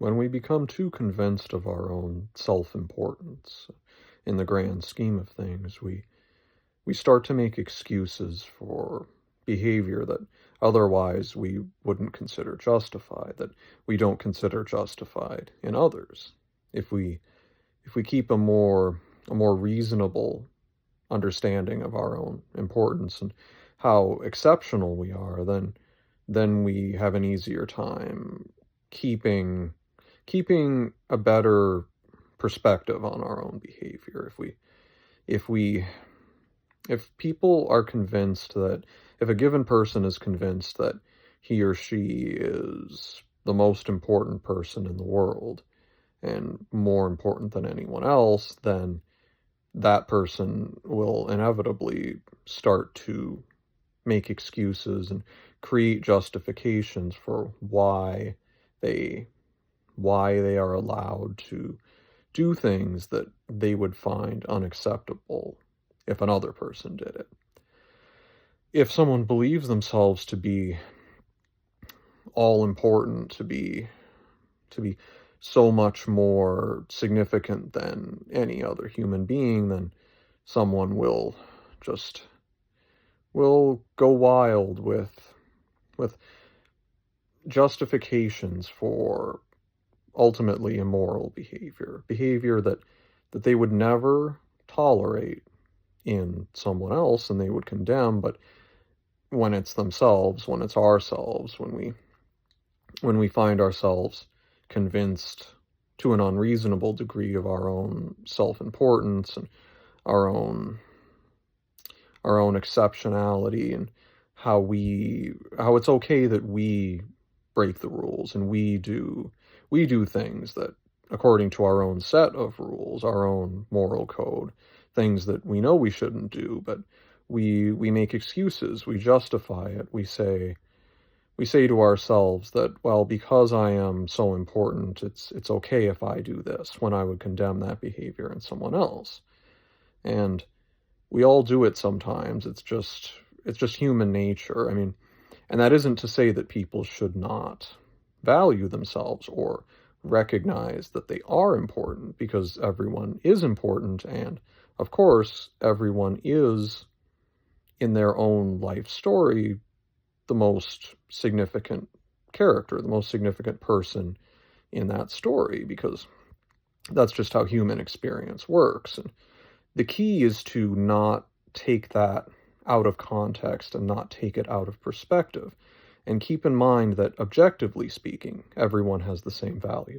when we become too convinced of our own self-importance in the grand scheme of things, we start to make excuses for behavior that otherwise we wouldn't consider justified, that we don't consider justified in others. If we keep a more reasonable understanding of our own importance and how exceptional we are, then we have an easier time keeping keeping a better perspective on our own behavior. If we if people are convinced that if a given person is convinced that he or she is the most important person in the world and more important than anyone else, then that person will inevitably start to make excuses and create justifications for they why they are allowed to do things that they would find unacceptable if another person did it. If someone believes themselves to be all important, to be so much more significant than any other human being, then someone just will go wild with justifications for ultimately immoral behavior that they would never tolerate in someone else and they would condemn, but when it's themselves, when it's ourselves, when we find ourselves convinced to an unreasonable degree of our own self-importance and our own our own exceptionality and how it's okay that we break the rules and we do things that according to our own set of rules, our own moral code, things that we know we shouldn't do, but we make excuses, we justify it, we say to ourselves that, well, because I am so important, it's okay if I do this, when I would condemn that behavior in someone else. And we all do it sometimes. It's just human nature. I mean, and that isn't to say that people should not value themselves or recognize that they are important, because everyone is important, and of course, everyone is in their own life story the most significant character, the most significant person in that story, because that's just how human experience works. And the key is to not take that out of context and not take it out of perspective, and keep in mind that objectively speaking, everyone has the same value.